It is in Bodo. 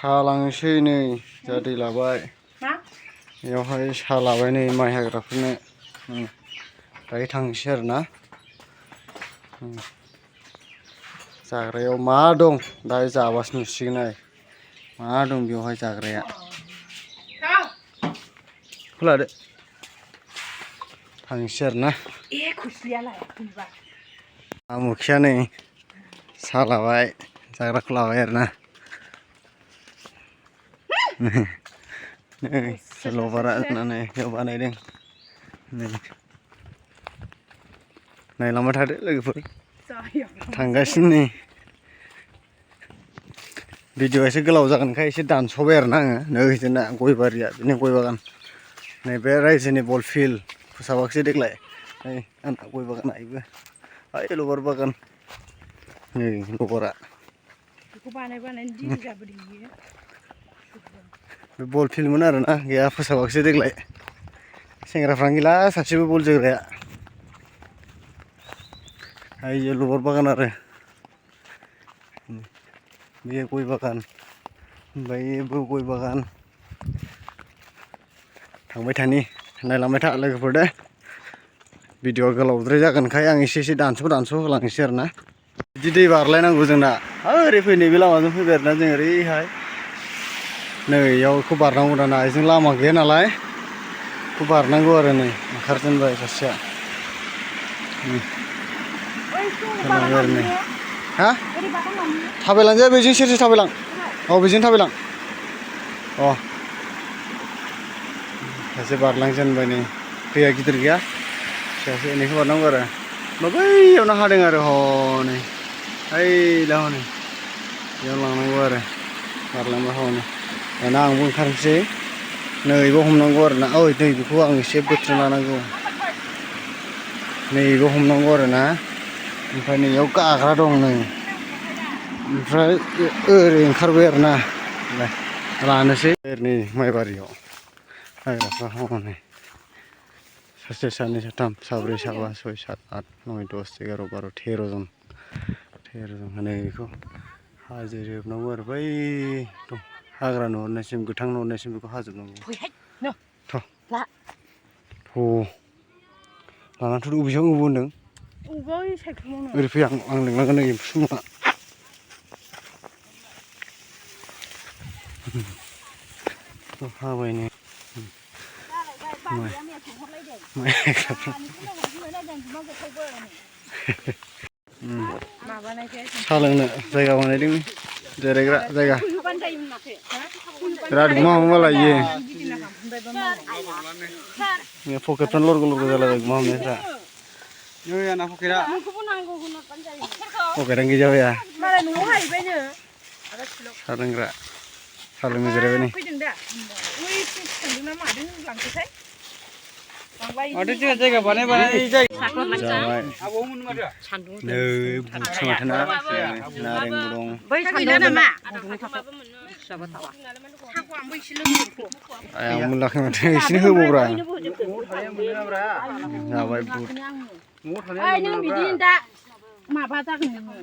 सालांसै नै जा दै लाबाय बेयावहाय सालाबाय नै माइ हाग्राफोरनो दायो थांसै आरोना जाग्रायाव मा दं दायो जाबासो नुसिगोन आरो मा दं बेवहाय जाग्राया खोलादो थांसै आरोना आमुखिया नै सालाबाय जाग्राखौ लाबाय आरोना लबारा होननानै बानायदों नायलांबाय थादो लोगोफोर थांगासिनो नै भिडिअ एसे गोलाव जागोनखाय एसे दानस'बाय आरोना आङो नै जोंना गय बारिया बिदिनो गय बागान नैबे रायजोनि बल फिल्ड फोसाबाखिसै देग्लाय नै आंना गय बागान आइबो ओइ लबार बागान नै लबारा बे बल फिल्डमोन आरोना गैया फोसाबाखिसै देग्लाय सेंग्राफ्रानो गैला सासेबो बल जोग्राया आइयो लबार बागान आरो बे गय बागान बैबो गय बागान थांबाय थानि नायलांबाय था लोगोफोर दे भिडिअआ गोलावद्राय जागोनखाय आं एसे दानस' होलांनोसै आरोना बिदि दै बारलायनांगौ जोंना ओरै फै नैबे लामाजों फैबाय आरोना जों ओरैहाय नै इयाव बेखौ बारनांगौ दाना जों लामा गैया नालाय बेखौ बारनांगौ आरो नै ओंखारजेनबाय सासेया हा थाबायलांजाया बेजों सेरसे थाबायलां औ बेजों थाबायलां अ सासे बारलांजेनबाय नै दैया गिदिर गैया फिसासो एनैखौ बारनांगौ आरो बैयावनो हादों आरो हनै ओइ दा हनै बेयाव लांनांगौ आरो बारलांबा हनै दाना आंबो ओंखारनोसै नैबो हमनांगौ आरोना ओइ दै बेखौ आं एसे बोथ्रोना लानांगौ नैबो हमनांगौ आरोना ओमफ्राय नैयाव गाग्रा दं नै ओमफ्राय ओरै ओंखारबाय आरोना लानोसै ओरैनो माइबारियाव हाग्राफ्रा हनै सासे सानै साथाम साब्रै साबा सय सात आठ नय दस एगार' बार' 13 जन हनै बेखौ हाजोबनांगौ आरो बै दं हाग्रा नुहुरनायसिम गोथां नुहुरनायसिम बेखौ हाजोबनांगौ लानाथ' बबेसां बबाव होनदों ओरै फै आं लिंलांगोन नै एम्फुमा हाबाय नै साहा लोंनो जायगा बानायदों जिरायग्रा जायगा बिराद गुमा लायो पकेटफ्रा लरग' जालाबाय गुमा हमनायफ्रा नै आंना पकेटआ पकेटआनो गैजाबाया साहा लोंग्रा साहा लोंनो जिरायबाय नै माथो जोंहा जायगा बानाय जाबाय नै बुथसो माथो ना नारेंबो दं आं मोनलाखै माथो एसे होबावब्रा जाबाय बुट माबा जागोन नोङो